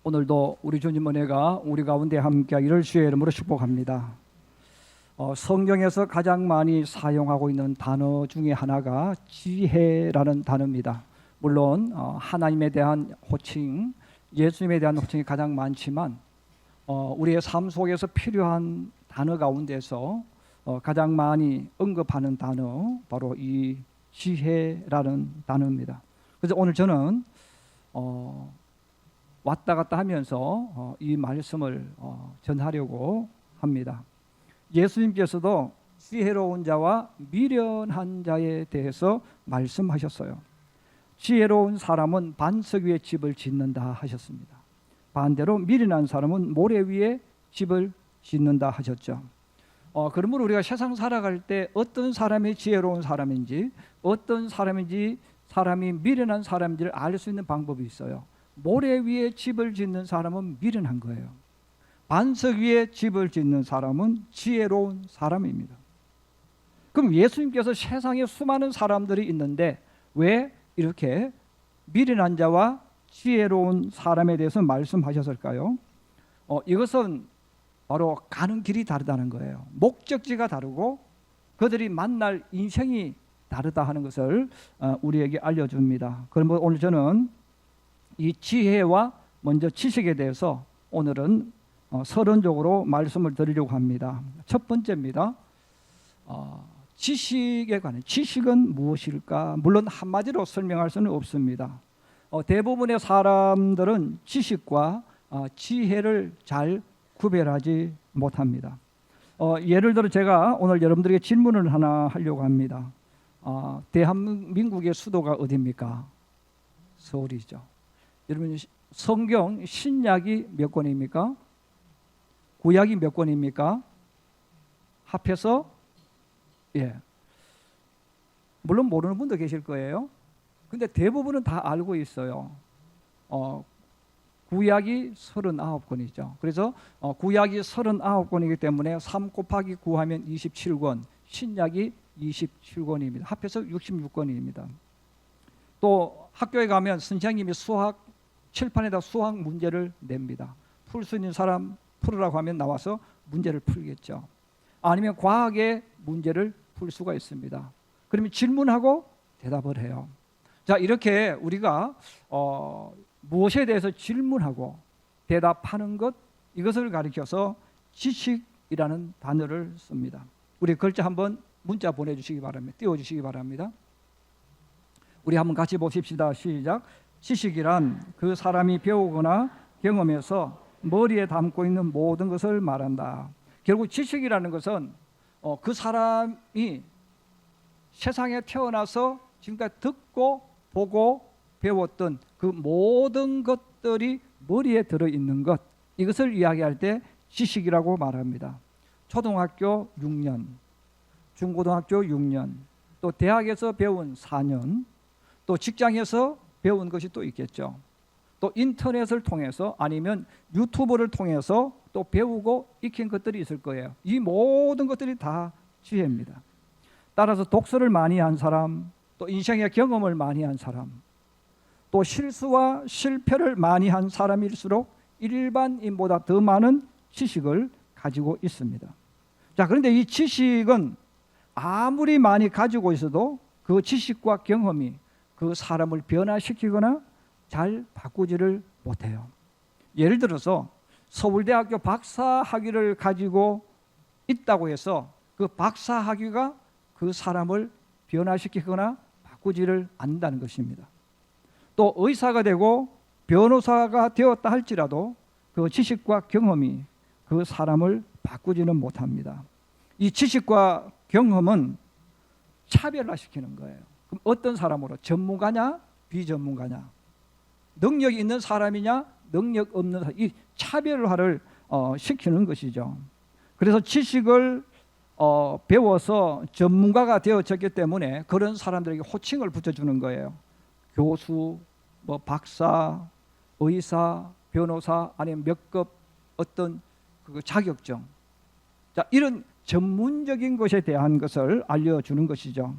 오늘도 우리 주님 은혜가 우리 가운데 함께하기를 주의 이름으로 축복합니다. 성경에서 가장 많이 사용하고 있는 단어 중에 하나가 지혜라는 단어입니다. 물론 하나님에 대한 호칭, 예수님에 대한 호칭이 가장 많지만 우리의 삶 속에서 필요한 단어 가운데서 가장 많이 언급하는 단어 바로 이 지혜라는 단어입니다. 그래서 오늘 저는 왔다 갔다 하면서 이 말씀을 전하려고 합니다. 예수님께서도 지혜로운 자와 미련한 자에 대해서 말씀하셨어요. 지혜로운 사람은 반석 위에 집을 짓는다 하셨습니다. 반대로 미련한 사람은 모래 위에 집을 짓는다 하셨죠. 그러므로 우리가 세상 살아갈 때 어떤 사람이 지혜로운 사람인지, 어떤 사람이 미련한 사람인지를 알 수 있는 방법이 있어요. 모래 위에 집을 짓는 사람은 미련한 거예요. 반석 위에 집을 짓는 사람은 지혜로운 사람입니다. 그럼 예수님께서 세상에 수많은 사람들이 있는데 왜 이렇게 미련한 자와 지혜로운 사람에 대해서 말씀하셨을까요? 이것은 바로 가는 길이 다르다는 거예요. 목적지가 다르고 그들이 만날 인생이 다르다 하는 것을 우리에게 알려줍니다. 그러면 오늘 저는 이 지혜와 먼저 지식에 대해서 오늘은 서론적으로 말씀을 드리려고 합니다. 첫 번째입니다. 지식에 관한 지식은 무엇일까? 물론 한마디로 설명할 수는 없습니다. 대부분의 사람들은 지식과 지혜를 잘 구별하지 못합니다. 예를 들어 제가 오늘 여러분들에게 질문을 하나 하려고 합니다. 대한민국의 수도가 어디입니까? 서울이죠. 여러분 성경 신약이 몇 권입니까? 구약이 몇 권입니까? 합해서 물론 모르는 분도 계실 거예요. 근데 대부분은 다 알고 있어요. 구약이 39권이죠. 그래서 구약이 39권이기 때문에 3 곱하기 9 하면 27권, 신약이 27권입니다. 합해서 66권입니다. 또 학교에 가면 선생님이 수학 칠판에다 수학 문제를 냅니다. 풀 수 있는 사람 풀으라고 하면 나와서 문제를 풀겠죠. 아니면 과학의 문제를 풀 수가 있습니다. 그러면 질문하고 대답을 해요. 자, 이렇게 우리가 무엇에 대해서 질문하고 대답하는 것, 이것을 가리켜서 지식이라는 단어를 씁니다. 우리 글자 한번 문자 보내주시기 바랍니다. 띄워주시기 바랍니다. 우리 한번 같이 보십시다. 시작. 지식이란 그 사람이 배우거나 경험해서 머리에 담고 있는 모든 것을 말한다. 결국 지식이라는 것은 그 사람이 세상에 태어나서 지금까지 듣고 보고 배웠던 그 모든 것들이 머리에 들어있는 것, 이것을 이야기할 때 지식이라고 말합니다. 초등학교 6년, 중고등학교 6년, 또 대학에서 배운 4년, 또 직장에서 배운 것이 또 있겠죠. 또 인터넷을 통해서 아니면 유튜브를 통해서 또 배우고 익힌 것들이 있을 거예요. 이 모든 것들이 다 지혜입니다. 따라서 독서를 많이 한 사람, 또 인생의 경험을 많이 한 사람, 또 실수와 실패를 많이 한 사람일수록 일반인보다 더 많은 지식을 가지고 있습니다. 자, 그런데 이 지식은 아무리 많이 가지고 있어도 그 지식과 경험이 그 사람을 변화시키거나 잘 바꾸지를 못해요. 예를 들어서 서울대학교 박사학위를 가지고 있다고 해서 그 박사학위가 그 사람을 변화시키거나 바꾸지를 않는다는 것입니다. 또 의사가 되고 변호사가 되었다 할지라도 그 지식과 경험이 그 사람을 바꾸지는 못합니다. 이 지식과 경험은 차별화시키는 거예요. 그럼 어떤 사람으로? 전문가냐 비전문가냐, 능력이 있는 사람이냐 능력 없는 사람, 이 차별화를 시키는 것이죠. 그래서 지식을 배워서 전문가가 되어졌기 때문에 그런 사람들에게 호칭을 붙여주는 거예요. 교수, 박사, 의사, 변호사, 아니면 몇 급 어떤 그 자격증, 자, 이런 전문적인 것에 대한 것을 알려주는 것이죠.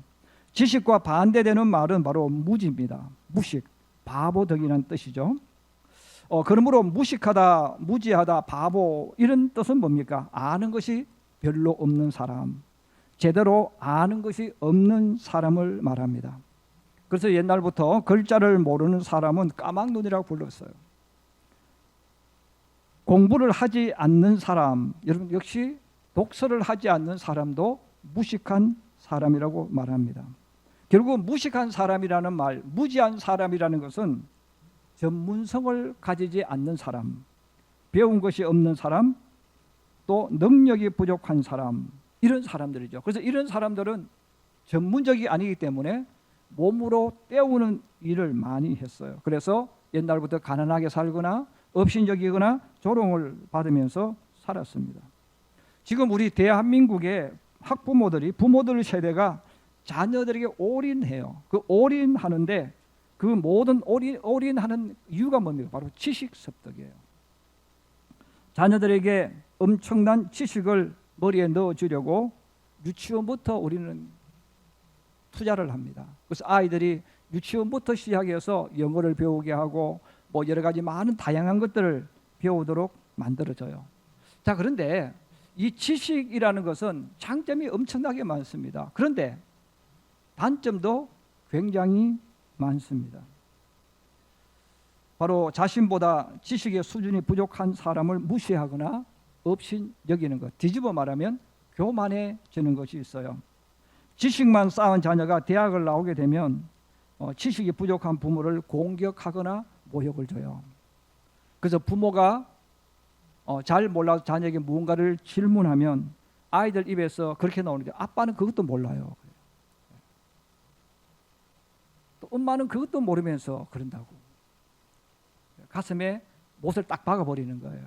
지식과 반대되는 말은 바로 무지입니다. 무식, 바보덕이라는 뜻이죠. 그러므로 무식하다, 무지하다, 바보 이런 뜻은 뭡니까? 아는 것이 별로 없는 사람, 제대로 아는 것이 없는 사람을 말합니다. 그래서 옛날부터 글자를 모르는 사람은 까막눈이라고 불렀어요. 공부를 하지 않는 사람, 여러분 역시 독서를 하지 않는 사람도 무식한 사람이라고 말합니다. 결국 무식한 사람이라는 말, 무지한 사람이라는 것은 전문성을 가지지 않는 사람, 배운 것이 없는 사람, 또 능력이 부족한 사람, 이런 사람들이죠. 그래서 이런 사람들은 전문적이 아니기 때문에 몸으로 때우는 일을 많이 했어요. 그래서 옛날부터 가난하게 살거나 업신여기거나 조롱을 받으면서 살았습니다. 지금 우리 대한민국의 학부모들이, 부모들 세대가 자녀들에게 올인해요. 그 올인하는데 그 모든 올인하는 이유가 뭡니까? 바로 지식 습득이에요. 자녀들에게 엄청난 지식을 머리에 넣어주려고 유치원부터 우리는 투자를 합니다. 그래서 아이들이 유치원부터 시작해서 영어를 배우게 하고 뭐 여러 가지 많은 다양한 것들을 배우도록 만들어져요. 자, 그런데 이 지식이라는 것은 장점이 엄청나게 많습니다. 그런데 단점도 굉장히 많습니다. 바로 자신보다 지식의 수준이 부족한 사람을 무시하거나 업신여기는 것, 뒤집어 말하면 교만해지는 것이 있어요. 지식만 쌓은 자녀가 대학을 나오게 되면 지식이 부족한 부모를 공격하거나 모욕을 줘요. 그래서 부모가 잘 몰라서 자녀에게 무언가를 질문하면 아이들 입에서 그렇게 나오는데 아빠는 그것도 몰라요. 또 엄마는 그것도 모르면서 그런다고. 가슴에 못을 딱 박아버리는 거예요.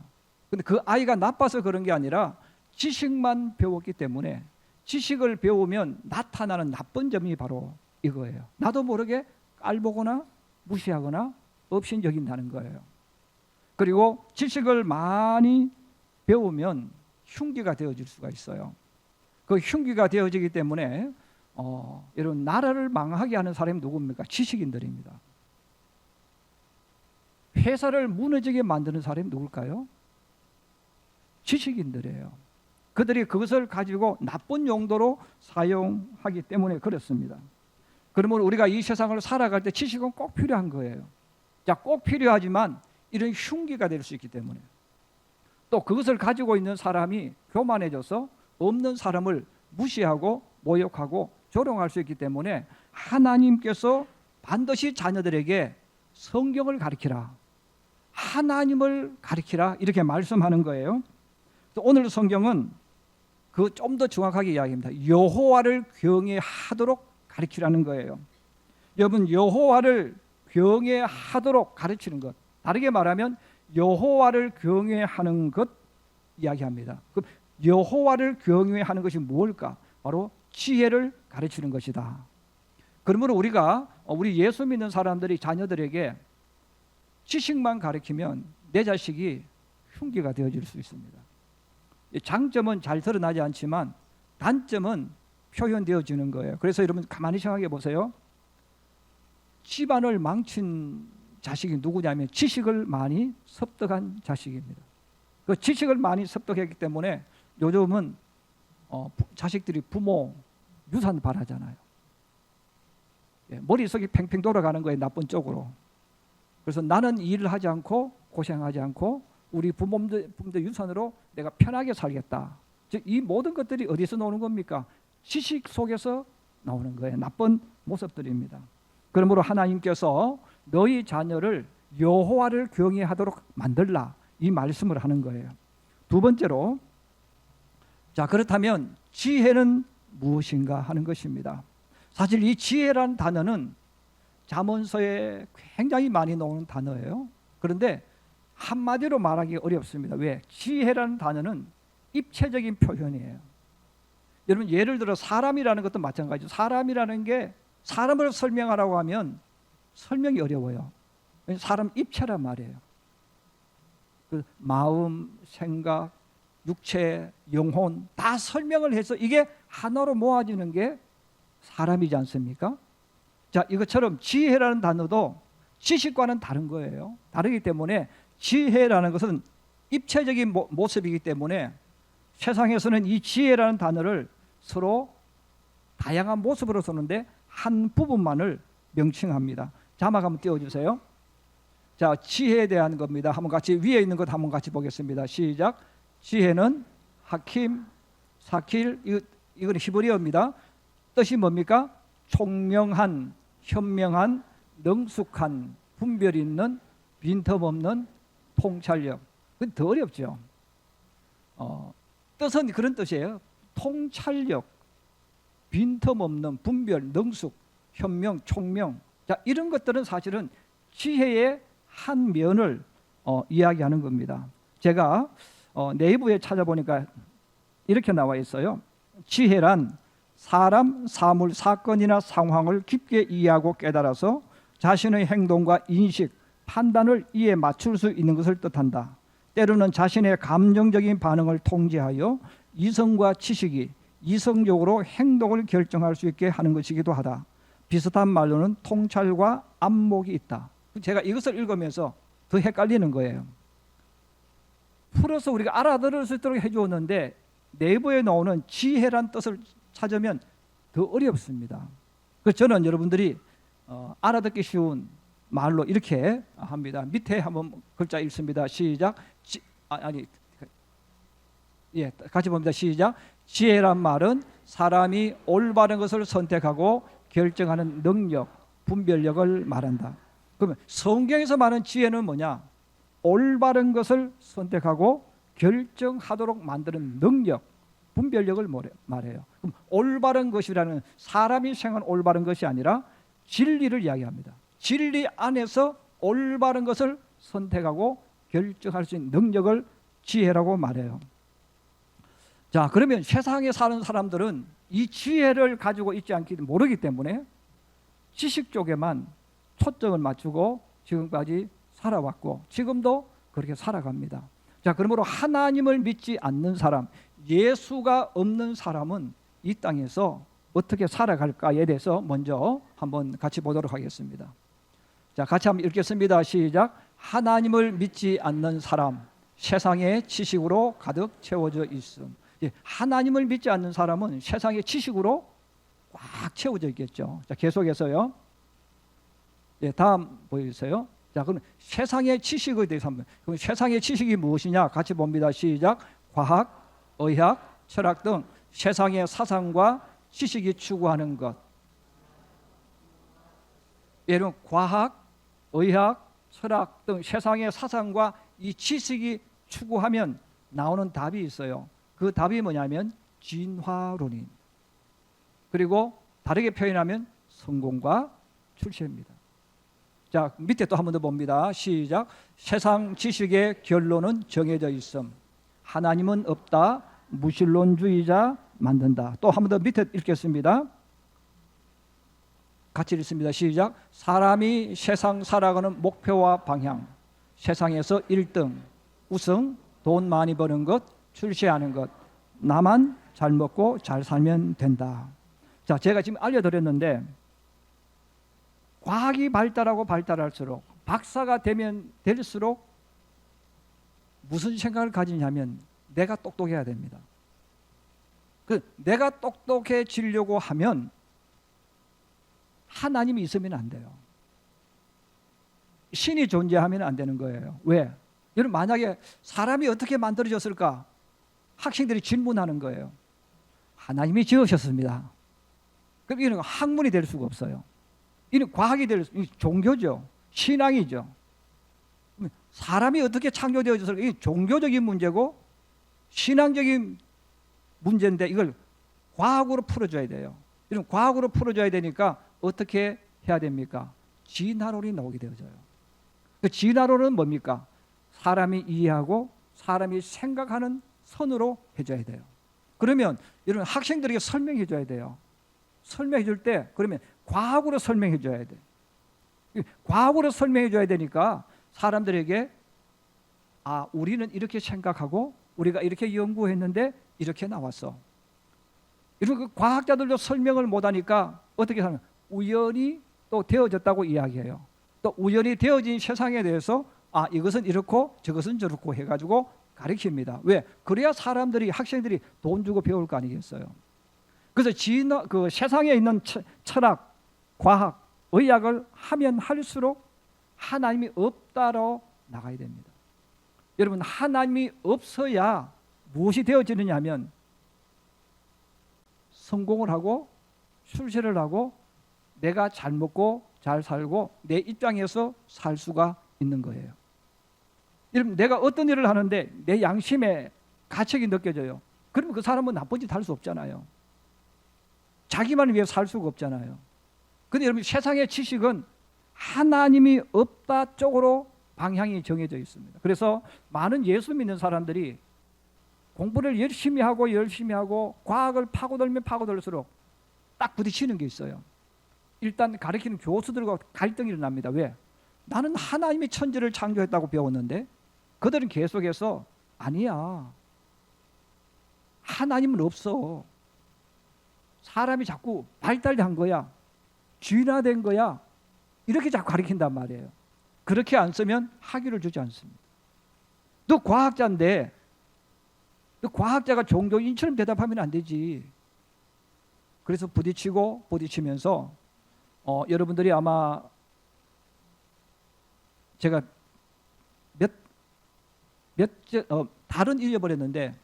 근데 그 아이가 나빠서 그런 게 아니라 지식만 배웠기 때문에 지식을 배우면 나타나는 나쁜 점이 바로 이거예요. 나도 모르게 깔보거나 무시하거나 업신여긴다는 거예요. 그리고 지식을 많이 배우면 흉기가 되어질 수가 있어요. 그 흉기가 되어지기 때문에 이런 나라를 망하게 하는 사람이 누굽니까? 지식인들입니다. 회사를 무너지게 만드는 사람이 누굴까요? 지식인들이에요. 그들이 그것을 가지고 나쁜 용도로 사용하기 때문에 그렇습니다. 그러면 우리가 이 세상을 살아갈 때 지식은 꼭 필요한 거예요. 자, 꼭 필요하지만 이런 흉기가 될 수 있기 때문에 또 그것을 가지고 있는 사람이 교만해져서 없는 사람을 무시하고 모욕하고 조롱할 수 있기 때문에 하나님께서 반드시 자녀들에게 성경을 가르치라, 하나님을 가르치라 이렇게 말씀하는 거예요. 오늘 성경은 그 좀 더 정확하게 이야기합니다. 여호와를 경외하도록 가르치라는 거예요. 여러분, 여호와를 경외하도록 가르치는 것, 다르게 말하면 여호와를 경외하는 것 이야기합니다. 그럼 여호와를 경외하는 것이 무엇일까? 바로 지혜를 가르치는 것이다. 그러므로 우리 예수 믿는 사람들이 자녀들에게 지식만 가르치면 내 자식이 흉기가 되어질 수 있습니다. 장점은 잘 드러나지 않지만 단점은 표현되어지는 거예요. 그래서 여러분 가만히 생각해 보세요. 집안을 망친 자식이 누구냐면 지식을 많이 습득한 자식입니다. 그 지식을 많이 습득했기 때문에 요즘은 자식들이 부모 유산 바라잖아요. 머릿속이 팽팽 돌아가는 거예요, 나쁜 쪽으로. 그래서 나는 일을 하지 않고 고생하지 않고 우리 부모님들 유산으로 내가 편하게 살겠다. 즉 이 모든 것들이 어디서 나오는 겁니까? 지식 속에서 나오는 거예요. 나쁜 모습들입니다. 그러므로 하나님께서 너희 자녀를 여호와를 경외하도록 만들라, 이 말씀을 하는 거예요. 두 번째로, 자, 그렇다면 지혜는 무엇인가 하는 것입니다. 사실 이 지혜라는 단어는 잠언서에 굉장히 많이 나오는 단어예요. 그런데 한마디로 말하기 어렵습니다. 왜? 지혜라는 단어는 입체적인 표현이에요. 여러분, 예를 들어 사람이라는 것도 마찬가지죠. 사람이라는 게 사람을 설명하라고 하면 설명이 어려워요. 사람 입체란 말이에요. 그 마음, 생각, 육체, 영혼 다 설명을 해서 이게 하나로 모아지는 게 사람이지 않습니까? 자, 이것처럼 지혜라는 단어도 지식과는 다른 거예요. 다르기 때문에 지혜라는 것은 입체적인 모습이기 때문에 세상에서는 이 지혜라는 단어를 서로 다양한 모습으로 쓰는데 한 부분만을 명칭합니다. 자막 한번 띄워주세요. 자, 지혜에 대한 겁니다. 한번 같이 위에 있는 것 한번 같이 보겠습니다. 시작. 지혜는 하킴, 사킬, 이건 히브리어입니다. 뜻이 뭡니까? 총명한, 현명한, 능숙한, 분별 있는, 빈틈없는 통찰력. 그건 더 어렵죠. 뜻은 그런 뜻이에요. 통찰력, 빈틈없는, 분별, 능숙, 현명, 총명. 자, 이런 것들은 사실은 지혜의 한 면을 이야기하는 겁니다. 제가 네이버에 찾아보니까 이렇게 나와 있어요. 지혜란 사람, 사물, 사건이나 상황을 깊게 이해하고 깨달아서 자신의 행동과 인식, 판단을 이에 맞출 수 있는 것을 뜻한다. 때로는 자신의 감정적인 반응을 통제하여 이성과 지식이 이성적으로 행동을 결정할 수 있게 하는 것이기도 하다. 비슷한 말로는 통찰과 안목이 있다. 제가 이것을 읽으면서 더 헷갈리는 거예요. 풀어서 우리가 알아들을 수 있도록 해주었는데 네이버에 나오는 지혜란 뜻을 찾으면 더 어렵습니다. 그래서 저는 여러분들이 알아듣기 쉬운 말로 이렇게 합니다. 밑에 한번 글자 읽습니다. 시작. 같이 봅니다. 시작. 지혜란 말은 사람이 올바른 것을 선택하고 결정하는 능력, 분별력을 말한다. 그러면 성경에서 말하는 지혜는 뭐냐? 올바른 것을 선택하고 결정하도록 만드는 능력, 분별력을 말해요. 그럼 올바른 것이라는 사람이 생각한 올바른 것이 아니라 진리를 이야기합니다. 진리 안에서 올바른 것을 선택하고 결정할 수 있는 능력을 지혜라고 말해요. 자, 그러면 세상에 사는 사람들은 이 지혜를 가지고 있지 않기 모르기 때문에 지식 쪽에만 초점을 맞추고 지금까지 살아왔고 지금도 그렇게 살아갑니다. 자, 그러므로 하나님을 믿지 않는 사람, 예수가 없는 사람은 이 땅에서 어떻게 살아갈까에 대해서 먼저 한번 같이 보도록 하겠습니다. 자, 같이 한번 읽겠습니다. 시작. 하나님을 믿지 않는 사람, 세상의 지식으로 가득 채워져 있음. 하나님을 믿지 않는 사람은 세상의 지식으로 꽉 채워져 있겠죠. 자, 계속해서요. 다음 보여주세요. 자, 그럼 세상의 지식에 대해서 한번. 그럼 세상의 지식이 무엇이냐? 같이 봅니다. 시작. 과학, 의학, 철학 등 세상의 사상과 지식이 추구하는 것. 여러분, 과학, 의학, 철학 등 세상의 사상과 이 지식이 추구하면 나오는 답이 있어요. 그 답이 뭐냐면 진화론인. 그리고 다르게 표현하면 성공과 출세입니다. 자, 밑에 또 한 번 더 봅니다. 시작. 세상 지식의 결론은 정해져 있음. 하나님은 없다. 무신론주의자 만든다. 또 한 번 더 밑에 읽겠습니다. 같이 읽습니다. 시작. 사람이 세상 살아가는 목표와 방향. 세상에서 1등, 우승, 돈 많이 버는 것, 출세하는 것. 나만 잘 먹고 잘 살면 된다. 자, 제가 지금 알려드렸는데 과학이 발달하고 발달할수록 박사가 되면 될수록 무슨 생각을 가지냐면 내가 똑똑해야 됩니다. 내가 똑똑해지려고 하면 하나님이 있으면 안 돼요. 신이 존재하면 안 되는 거예요. 왜? 여러분, 만약에 사람이 어떻게 만들어졌을까? 학생들이 질문하는 거예요. 하나님이 지으셨습니다. 그럼 이런 학문이 될 수가 없어요. 이는 과학이 종교죠. 신앙이죠. 사람이 어떻게 창조되어졌을까? 이 종교적인 문제고 신앙적인 문제인데 이걸 과학으로 풀어줘야 돼요. 이런 과학으로 풀어줘야 되니까 어떻게 해야 됩니까? 진화론이 나오게 되어져요. 그 진화론은 뭡니까? 사람이 이해하고 사람이 생각하는 선으로 해줘야 돼요. 그러면 이런 학생들에게 설명해 줘야 돼요. 설명해 줄 때 그러면 과학으로 설명해 줘야 돼. 과학으로 설명해 줘야 되니까 사람들에게 우리는 이렇게 생각하고 우리가 이렇게 연구했는데 이렇게 나왔어. 이런 그 과학자들도 설명을 못 하니까 어떻게 하면 우연히 또 되어졌다고 이야기해요. 또 우연히 되어진 세상에 대해서 아, 이것은 이렇고 저것은 저렇고 해가지고 가르칩니다. 왜? 그래야 사람들이, 학생들이 돈 주고 배울 거 아니겠어요. 그래서 그 세상에 있는 철학, 과학, 의학을 하면 할수록 하나님이 없다로 나가야 됩니다. 여러분, 하나님이 없어야 무엇이 되어지느냐 하면 성공을 하고 출세를 하고 내가 잘 먹고 잘 살고 내 입장에서 살 수가 있는 거예요. 여러분, 내가 어떤 일을 하는데 내 양심에 가책이 느껴져요. 그러면 그 사람은 나쁜 짓 할 수 없잖아요. 자기만을 위해 살 수가 없잖아요. 근데 여러분, 세상의 지식은 하나님이 없다 쪽으로 방향이 정해져 있습니다. 그래서 많은 예수 믿는 사람들이 공부를 열심히 하고 과학을 파고들면 파고들수록 딱 부딪히는 게 있어요. 일단 가르치는 교수들과 갈등이 일어납니다. 왜? 나는 하나님이 천지를 창조했다고 배웠는데 그들은 계속해서 아니야, 하나님은 없어, 사람이 자꾸 발달한 거야, 진화된 거야, 이렇게 자꾸 가르친단 말이에요. 그렇게 안 쓰면 학위를 주지 않습니다. 너 과학자인데 너 과학자가 종교인처럼 대답하면 안 되지. 그래서 부딪히면서 여러분들이 아마 제가 달은 잃어버렸는데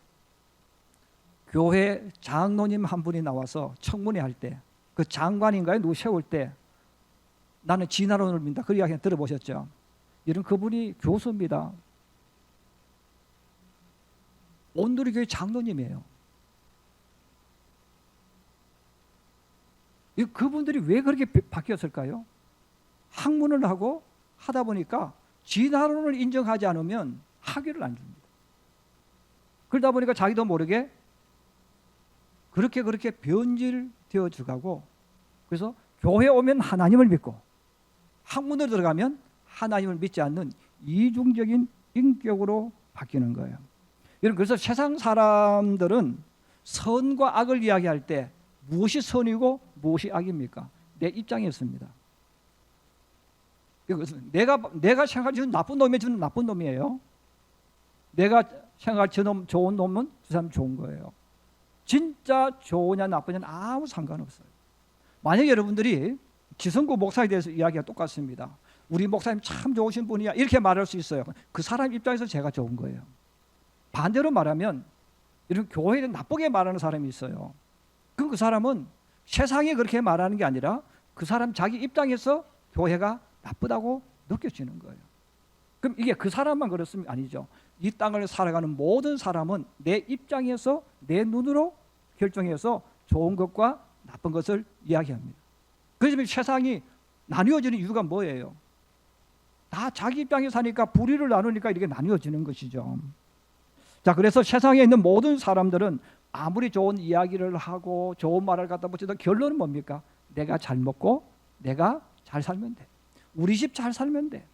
교회 장로님 한 분이 나와서 청문회 할 때 그 장관인가요? 누구 세울 때 나는 진화론을 믿는다, 그 이야기 들어보셨죠? 이런 그분이 교수입니다. 온누리교회 장로님이에요. 그분들이 왜 그렇게 바뀌었을까요? 학문을 하고 하다 보니까 진화론을 인정하지 않으면 학위를 안 줍니다. 그러다 보니까 자기도 모르게 그렇게 변질되어 들어가고, 그래서 교회 오면 하나님을 믿고 학문으로 들어가면 하나님을 믿지 않는 이중적인 인격으로 바뀌는 거예요. 여러분, 그래서 세상 사람들은 선과 악을 이야기할 때 무엇이 선이고 무엇이 악입니까? 내 입장이었습니다. 내가 생각할 때 나쁜 놈이 저는 나쁜 놈이에요. 내가 생각할 때 좋은 놈은 그 사람 좋은 거예요. 진짜 좋으냐 나쁘냐 아무 상관없어요. 만약에 여러분들이 지성구 목사에 대해서 이야기가 똑같습니다. 우리 목사님 참 좋으신 분이야, 이렇게 말할 수 있어요. 그 사람 입장에서 제가 좋은 거예요. 반대로 말하면 이런 교회에 나쁘게 말하는 사람이 있어요. 그럼 그 사람은 세상에 그렇게 말하는 게 아니라 그 사람 자기 입장에서 교회가 나쁘다고 느껴지는 거예요. 그럼 이게 그 사람만 그렇습니까? 아니죠. 이 땅을 살아가는 모든 사람은 내 입장에서 내 눈으로 결정해서 좋은 것과 나쁜 것을 이야기합니다. 그래서 세상이 나뉘어지는 이유가 뭐예요? 다 자기 입장에 사니까, 불의를 나누니까 이렇게 나뉘어지는 것이죠. 자, 그래서 세상에 있는 모든 사람들은 아무리 좋은 이야기를 하고 좋은 말을 갖다 붙여도 결론은 뭡니까? 내가 잘 먹고 내가 잘 살면 돼. 우리 집 잘 살면 돼.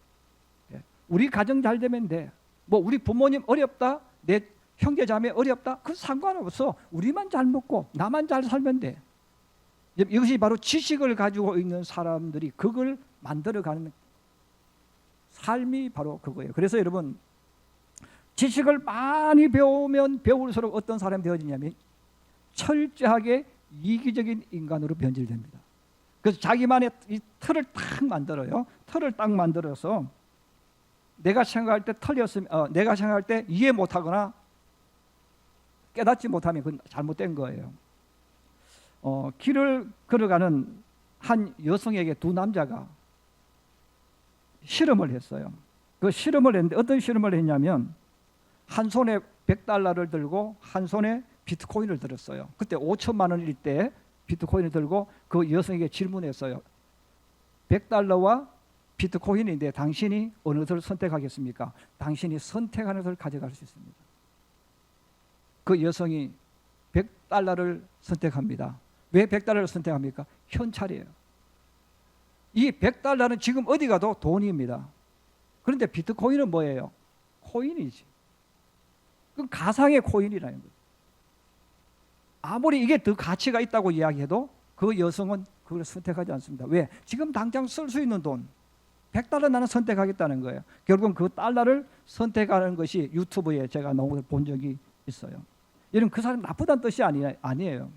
우리 가정 잘 되면 돼. 뭐 우리 부모님 어렵다, 내 형제 자매 어렵다, 그 상관없어. 우리만 잘 먹고 나만 잘 살면 돼. 이것이 바로 지식을 가지고 있는 사람들이 그걸 만들어가는 삶이 바로 그거예요. 그래서 여러분, 지식을 많이 배우면 배울수록 어떤 사람이 되어지냐면 철저하게 이기적인 인간으로 변질됩니다. 그래서 자기만의 이 틀을 딱 만들어요. 틀을 딱 만들어서 내가 생각할 때 틀렸으면, 내가 생각할 때 이해 못하거나 깨닫지 못하면 그건 잘못된 거예요. 길을 걸어가는 한 여성에게 두 남자가 실험을 했어요. 그 실험을 했는데 어떤 실험을 했냐면 한 손에 $100를 들고 한 손에 비트코인을 들었어요. 그때 5천만 원일 때 비트코인을 들고 그 여성에게 질문했어요. $100와 비트코인인데 당신이 어느 것을 선택하겠습니까? 당신이 선택하는 것을 가져갈 수 있습니다. 그 여성이 $100를 선택합니다. 왜 $100를 선택합니까? 현찰이에요. 이 $100는 지금 어디 가도 돈입니다. 그런데 비트코인은 뭐예요? 코인이지. 그건 가상의 코인이라는 거예요. 아무리 이게 더 가치가 있다고 이야기해도 그 여성은 그걸 선택하지 않습니다. 왜? 지금 당장 쓸 수 있는 돈, $100 나는 선택하겠다는 거예요. 결국은 그 달러를 선택하는 것이 유튜브에 제가 나온 본 적이 있어요. 여러분, 그 사람 나쁘다는 뜻이 아니에요.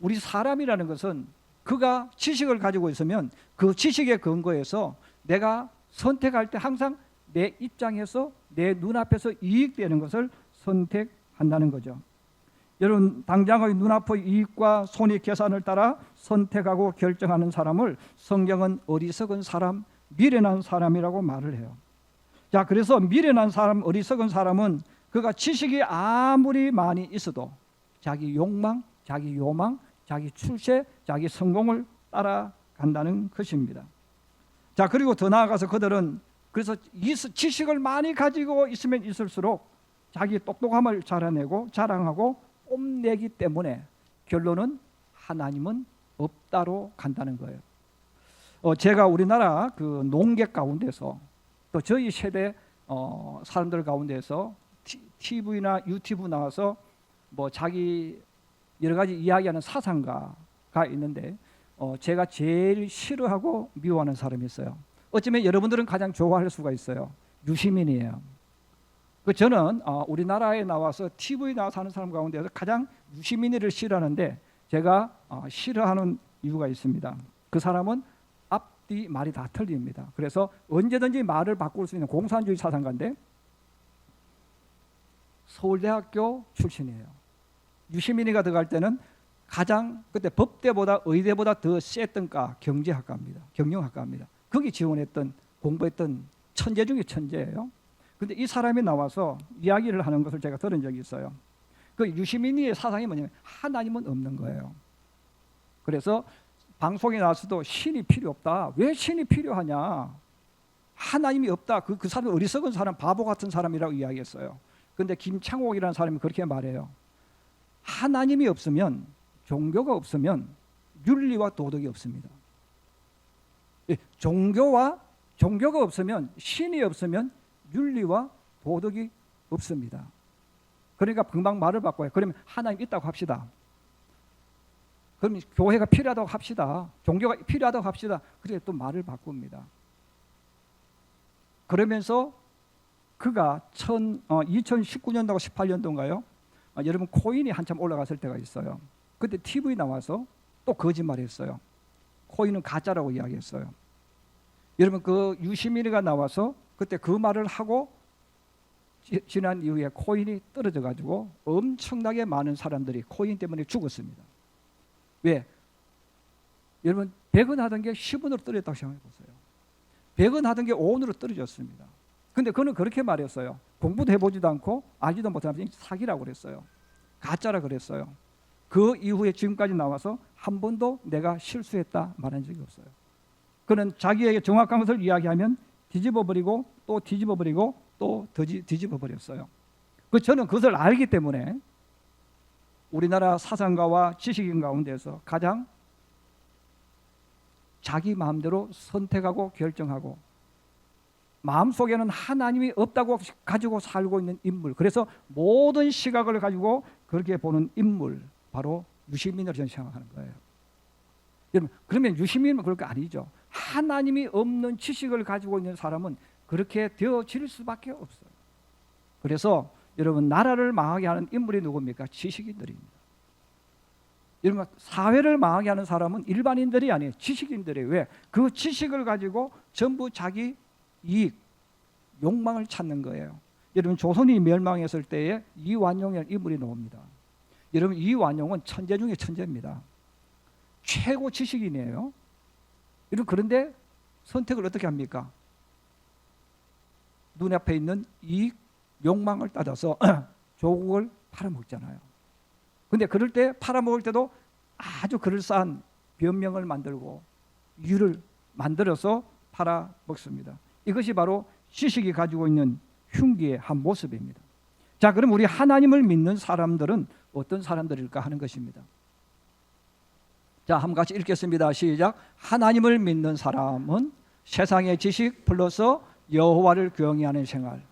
우리 사람이라는 것은 그가 지식을 가지고 있으면 그 지식에 근거해서 내가 선택할 때 항상 내 입장에서 내 눈앞에서 이익되는 것을 선택한다는 거죠. 여러분, 당장의 눈앞의 이익과 손익계산을 따라 선택하고 결정하는 사람을 성경은 어리석은 사람, 미련한 사람이라고 말을 해요. 자, 그래서 미련한 사람, 어리석은 사람은 그가 지식이 아무리 많이 있어도 자기 욕망, 자기 요망, 자기 출세, 자기 성공을 따라간다는 것입니다. 자, 그리고 더 나아가서 그들은 그래서 지식을 많이 가지고 있으면 있을수록 자기 똑똑함을 자랑하고 뽐내기 때문에 결론은 하나님은 없다로 간다는 거예요. 제가 우리나라 그 농객 가운데서 또 저희 세대 사람들 가운데서 TV나 유튜브 나와서 뭐 자기 여러 가지 이야기하는 사상가가 있는데 제가 제일 싫어하고 미워하는 사람이 있어요. 어쩌면 여러분들은 가장 좋아할 수가 있어요. 유시민이에요. 저는 우리나라에 나와서 TV에 나와서 하는 사람 가운데서 가장 유시민이를 싫어하는데 제가 싫어하는 이유가 있습니다. 그 사람은 앞뒤 말이 다 틀립니다. 그래서 언제든지 말을 바꿀 수 있는 공산주의 사상가인데 서울대학교 출신이에요. 유시민이가 들어갈 때는 가장 그때 법대보다 의대보다 더 셌던 과 경제학과입니다. 경영학과입니다. 거기 지원했던 공부했던 천재 중에 천재예요. 그런데 이 사람이 나와서 이야기를 하는 것을 제가 들은 적이 있어요. 그 유시민이의 사상이 뭐냐면 하나님은 없는 거예요. 그래서 방송에 나와서도 신이 필요 없다. 왜 신이 필요하냐? 하나님이 없다. 그 사람 어리석은 사람, 바보 같은 사람이라고 이야기했어요. 그런데 김창옥이라는 사람이 그렇게 말해요. 하나님이 없으면, 종교가 없으면 윤리와 도덕이 없습니다. 종교가 없으면, 신이 없으면 윤리와 도덕이 없습니다. 그러니까 금방 말을 바꿔요. 그러면 하나님 있다고 합시다. 그럼 교회가 필요하다고 합시다. 종교가 필요하다고 합시다. 그래 또 말을 바꿉니다. 그러면서 그가 2019년도가 18년도인가요? 여러분 코인이 한참 올라갔을 때가 있어요. 그때 TV 나와서 또 거짓말했어요. 코인은 가짜라고 이야기했어요. 여러분 그 유시민이가 나와서 그때 그 말을 하고 지난 이후에 코인이 떨어져 가지고 엄청나게 많은 사람들이 코인 때문에 죽었습니다. 왜? 여러분 100원 하던 게 10원으로 떨어졌다고 생각해 보세요. 100원 하던 게 5원으로 떨어졌습니다. 근데 그는 그렇게 말했어요. 공부도 해보지도 않고 알지도 못하는 사기라고 그랬어요. 가짜라 그랬어요. 그 이후에 지금까지 나와서 한 번도 내가 실수했다 말한 적이 없어요. 그는 자기에게 정확한 것을 이야기하면 뒤집어버리고 또 뒤집어버리고 또 뒤집어버렸어요. 저는 그것을 알기 때문에 우리나라 사상가와 지식인 가운데서 가장 자기 마음대로 선택하고 결정하고 마음속에는 하나님이 없다고 가지고 살고 있는 인물, 그래서 모든 시각을 가지고 그렇게 보는 인물, 바로 유시민을 저는 생각하는 거예요. 여러분, 그러면 유시민은 그럴 거 아니죠. 하나님이 없는 지식을 가지고 있는 사람은 그렇게 되어질 수밖에 없어요. 그래서 여러분 나라를 망하게 하는 인물이 누굽니까? 지식인들입니다. 여러분 사회를 망하게 하는 사람은 일반인들이 아니에요. 지식인들이에요. 왜? 그 지식을 가지고 전부 자기 이익, 욕망을 찾는 거예요. 여러분 조선이 멸망했을 때에 이완용이라는 인물이 나옵니다. 여러분 이완용은 천재 중에 천재입니다. 최고 지식인이에요. 여러분 그런데 선택을 어떻게 합니까? 눈앞에 있는 이익, 욕망을 따져서 조국을 팔아먹잖아요. 근데 그럴 때 팔아먹을 때도 아주 그럴싸한 변명을 만들고 이유를 만들어서 팔아먹습니다. 이것이 바로 지식이 가지고 있는 흉기의 한 모습입니다. 자, 그럼 우리 하나님을 믿는 사람들은 어떤 사람들일까 하는 것입니다. 자, 한번 같이 읽겠습니다. 시작. 하나님을 믿는 사람은 세상의 지식 플러스 여호와를 경외하는 생활.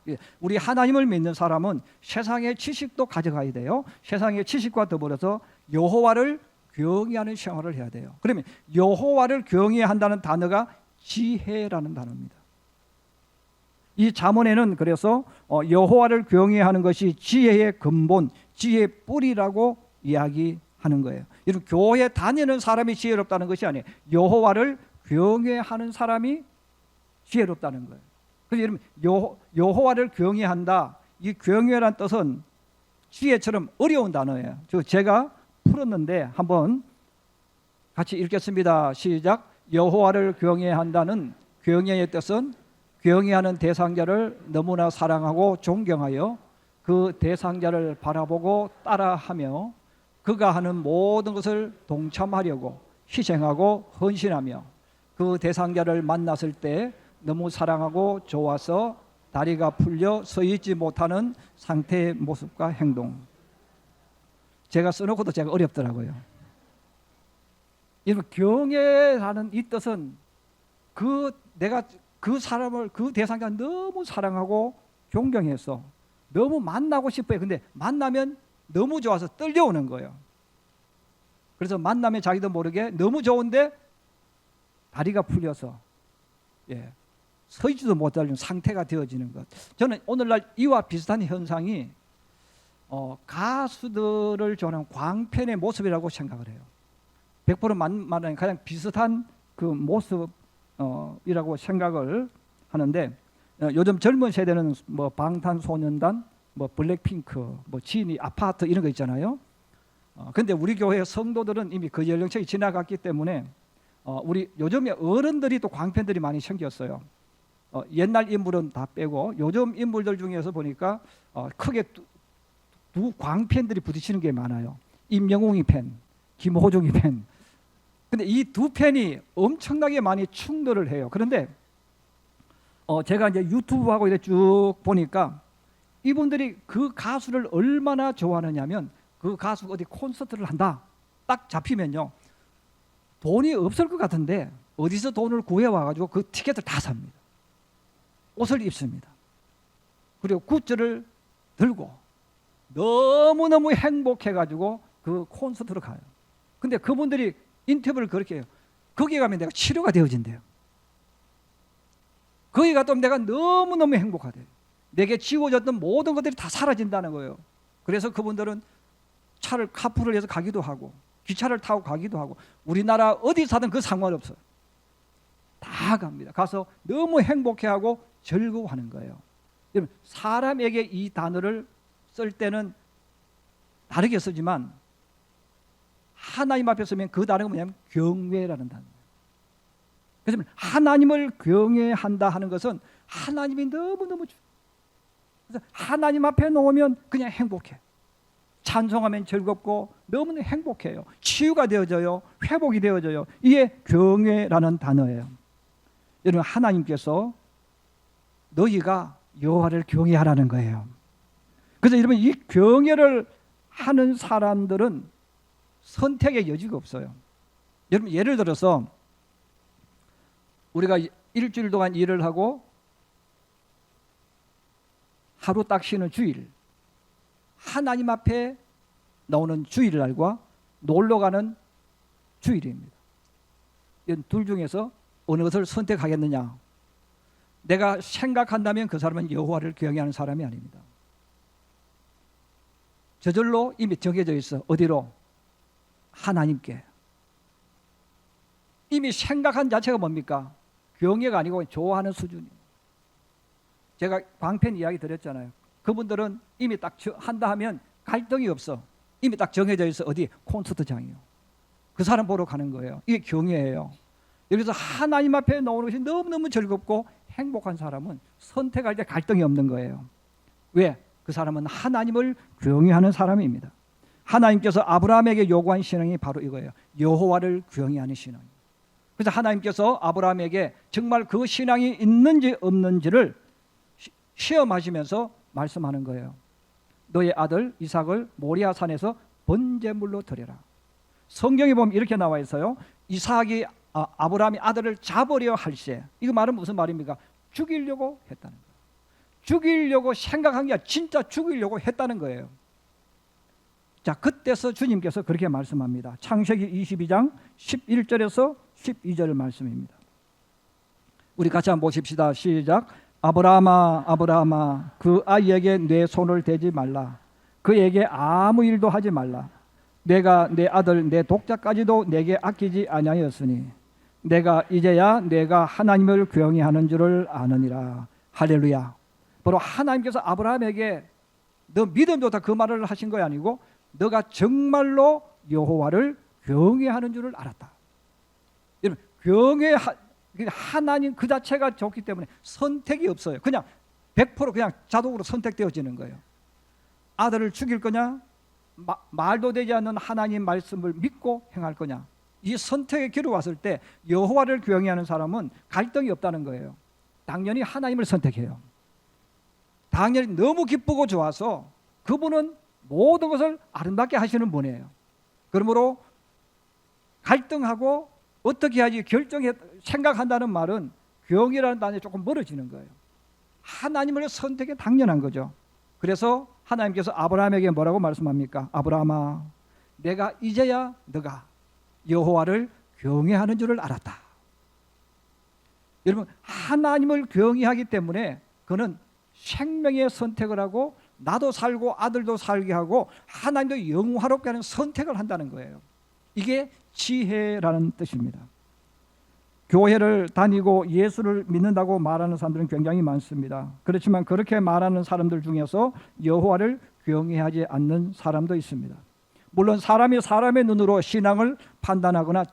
우리 하나님을 믿는 사람은 세상의 지식도 가져가야 돼요. 세상의 지식과 더불어서 여호와를 경외하는 생활을 해야 돼요. 그러면 여호와를 경외한다는 단어가 지혜라는 단어입니다. 이 잠언에는 그래서 여호와를 경외하는 것이 지혜의 근본, 지혜의 뿌리라고 이야기하는 거예요. 여러분, 교회 다니는 사람이 지혜롭다는 것이 아니에요. 여호와를 경외하는 사람이 지혜롭다는 거예요. 그래서 여러분, 여호와를 경외한다. 이 경외란 뜻은 지혜처럼 어려운 단어예요. 제가 풀었는데 한번 같이 읽겠습니다. 시작. 여호와를 경외한다는 경외의 뜻은 경외하는 대상자를 너무나 사랑하고 존경하여 그 대상자를 바라보고 따라하며 그가 하는 모든 것을 동참하려고 희생하고 헌신하며 그 대상자를 만났을 때 너무 사랑하고 좋아서 다리가 풀려 서 있지 못하는 상태의 모습과 행동. 제가 써놓고도 제가 어렵더라고요. 여러분, 경외라는 이 뜻은 내가 그 사람을, 그 대상자 너무 사랑하고 존경해서 너무 만나고 싶어요. 근데 만나면 너무 좋아서 떨려오는 거예요. 그래서 만나면 자기도 모르게 너무 좋은데 다리가 풀려서 서 있지도 못할 상태가 되어지는 것. 저는 오늘날 이와 비슷한 현상이 가수들을 좋아하는 광팬의 모습이라고 생각을 해요. 100% 말하는 가장 비슷한 그 모습이라고 생각을 하는데, 요즘 젊은 세대는 뭐 방탄소년단, 뭐 블랙핑크, 뭐 지니, 아파트 이런 거 있잖아요. 근데 우리 교회 성도들은 이미 그 연령층이 지나갔기 때문에 우리 요즘에 어른들이 또 광팬들이 많이 생겼어요. 옛날 인물은 다 빼고 요즘 인물들 중에서 보니까 크게 두 광팬들이 부딪히는 게 많아요. 임영웅이 팬, 김호중이 팬. 근데 이 두 팬이 엄청나게 많이 충돌을 해요. 그런데 제가 이제 유튜브하고 이렇게 쭉 보니까 이분들이 그 가수를 얼마나 좋아하느냐면, 그 가수가 어디 콘서트를 한다 딱 잡히면요, 돈이 없을 것 같은데 어디서 돈을 구해와가지고 그 티켓을 다 삽니다. 옷을 입습니다. 그리고 굿즈를 들고 너무너무 행복해가지고 그 콘서트로 가요. 근데 그분들이 인터뷰를 그렇게 해요. 거기 가면 내가 치료가 되어진대요. 거기 갔다 오면 내가 너무너무 행복하대요. 내게 지워졌던 모든 것들이 다 사라진다는 거예요. 그래서 그분들은 차를 카풀을 해서 가기도 하고 기차를 타고 가기도 하고, 우리나라 어디 사든 그 상관없어요. 다 갑니다. 가서 너무 행복해하고 즐거워하는 거예요. 여러분, 사람에게 이 단어를 쓸 때는 다르게 쓰지만 하나님 앞에 쓰면 그 단어가 뭐냐면 경외라는 단어예요. 그래서 하나님을 경외한다 하는 것은 하나님이 너무너무 그래서 하나님 앞에 놓으면 그냥 행복해. 찬송하면 즐겁고 너무나 행복해요. 치유가 되어져요. 회복이 되어져요. 이게 경외라는 단어예요. 여러분, 하나님께서 너희가 여호와를 경외하라는 거예요. 그래서 여러분, 이 경외를 하는 사람들은 선택의 여지가 없어요. 여러분, 예를 들어서 우리가 일주일 동안 일을 하고 하루 딱 쉬는 주일, 하나님 앞에 나오는 주일날과 놀러 가는 주일입니다. 이 둘 중에서 어느 것을 선택하겠느냐? 내가 생각한다면 그 사람은 여호와를 경외하는 사람이 아닙니다. 저절로 이미 정해져 있어. 어디로? 하나님께. 이미 생각한 자체가 뭡니까? 경외가 아니고 좋아하는 수준이에요. 제가 광팬 이야기 드렸잖아요. 그분들은 이미 딱 한다 하면 갈등이 없어. 이미 딱 정해져 있어. 어디? 콘서트장이요. 그 사람 보러 가는 거예요. 이게 경외예요. 여기서 하나님 앞에 나오는 것이 너무너무 즐겁고 행복한 사람은 선택할 때 갈등이 없는 거예요. 왜? 그 사람은 하나님을 경외하는 사람입니다. 하나님께서 아브라함에게 요구한 신앙이 바로 이거예요. 여호와를 경외하는 신앙. 그래서 하나님께서 아브라함에게 정말 그 신앙이 있는지 없는지를 시험하시면서 말씀하는 거예요. 너의 아들 이삭을 모리아 산에서 번제물로 드려라. 성경에 보면 이렇게 나와 있어요. 이삭이 아브라함이 아들을 잡으려 할세. 이거 말은 무슨 말입니까? 죽이려고 했다는 거예요. 죽이려고 생각한 게 아니라 진짜 죽이려고 했다는 거예요. 자, 그때서 주님께서 그렇게 말씀합니다. 창세기 22장 11절에서 12절 말씀입니다. 우리 같이 한번 보십시다. 시작. 아브라함아, 아브라함아, 그 아이에게 내 손을 대지 말라. 그에게 아무 일도 하지 말라. 내가 내 아들 내 독자까지도 내게 아끼지 아니하였으니 내가 이제야 내가 하나님을 경외하는 줄을 아느니라. 할렐루야. 바로 하나님께서 아브라함에게 너 믿음 좋다 그 말을 하신 거 아니고 너가 정말로 여호와를 경외하는 줄을 알았다. 여러분 하나님 그 자체가 좋기 때문에 선택이 없어요. 그냥 100% 그냥 자동으로 선택되어지는 거예요. 아들을 죽일 거냐, 말도 되지 않는 하나님 말씀을 믿고 행할 거냐. 이 선택의 길을 왔을 때 여호와를 경외하는 사람은 갈등이 없다는 거예요. 당연히 하나님을 선택해요. 당연히 너무 기쁘고 좋아서 그분은 모든 것을 아름답게 하시는 분이에요. 그러므로 갈등하고 어떻게 하지 생각한다는 말은 경이라는 단어에 조금 멀어지는 거예요. 하나님을 선택해 당연한 거죠. 그래서 하나님께서 아브라함에게 뭐라고 말씀합니까? 아브라함아, 내가 이제야 너가 여호와를 경외하는 줄을 알았다. 여러분, 하나님을 경외하기 때문에 그는 생명의 선택을 하고 나도 살고 아들도 살게 하고 하나님도 영화롭게 하는 선택을 한다는 거예요. 이게 지혜라는 뜻입니다. 교회를 다니고 예수를 믿는다고 말하는 사람들은 굉장히 많습니다. 그렇지만 그렇게 말하는 사람들 중에서 여호와를 경외하지 않는 사람도 있습니다. 물론 사람이 사람의 눈으로 신앙을 판단하거나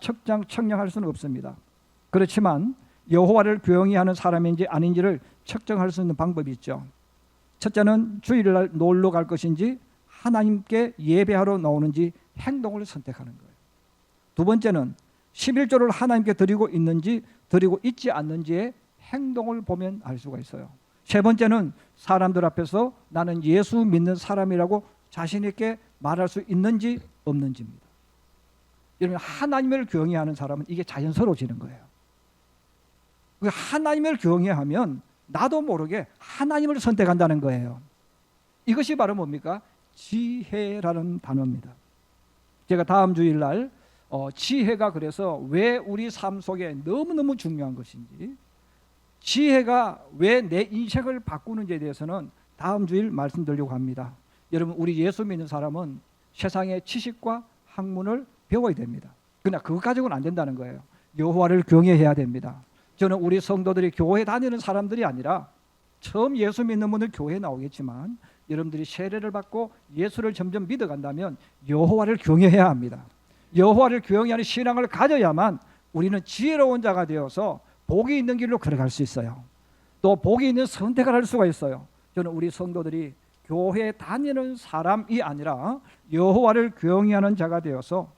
측량할 수는 없습니다. 그렇지만 여호와를 경외하는 사람인지 아닌지를 측정할 수 있는 방법이 있죠. 첫째는 주일날 놀러 갈 것인지 하나님께 예배하러 나오는지 행동을 선택하는 거예요. 두 번째는 11조를 하나님께 드리고 있는지 드리고 있지 않는지의 행동을 보면 알 수가 있어요. 세 번째는 사람들 앞에서 나는 예수 믿는 사람이라고 자신 있게 말할 수 있는지 없는지입니다. 여러분, 하나님을 경외하는 사람은 이게 자연스러워지는 거예요. 하나님을 경외하면 나도 모르게 하나님을 선택한다는 거예요. 이것이 바로 뭡니까? 지혜라는 단어입니다. 제가 다음 주일날 지혜가 그래서 왜 우리 삶 속에 너무너무 중요한 것인지, 지혜가 왜 내 인생을 바꾸는지에 대해서는 다음 주일 말씀드리려고 합니다. 여러분, 우리 예수 믿는 사람은 세상의 지식과 학문을 배워야 됩니다. 그러나 그것 가지고는 안 된다는 거예요. 여호와를 경외해야 됩니다. 저는 우리 성도들이 교회 다니는 사람들이 아니라 처음 예수 믿는 분들 교회에 나오겠지만 여러분들이 세례를 받고 예수를 점점 믿어간다면 여호와를 경외해야 합니다. 여호와를 경외하는 신앙을 가져야만 우리는 지혜로운 자가 되어서 복이 있는 길로 걸어갈 수 있어요. 또 복이 있는 선택을 할 수가 있어요. 저는 우리 성도들이 교회에 다니는 사람이 아니라 여호와를 경외하는 자가 되어서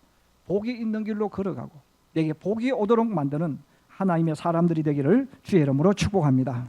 복이 있는 길로 걸어가고 내게 복이 오도록 만드는 하나님의 사람들이 되기를 주의 이름으로 축복합니다.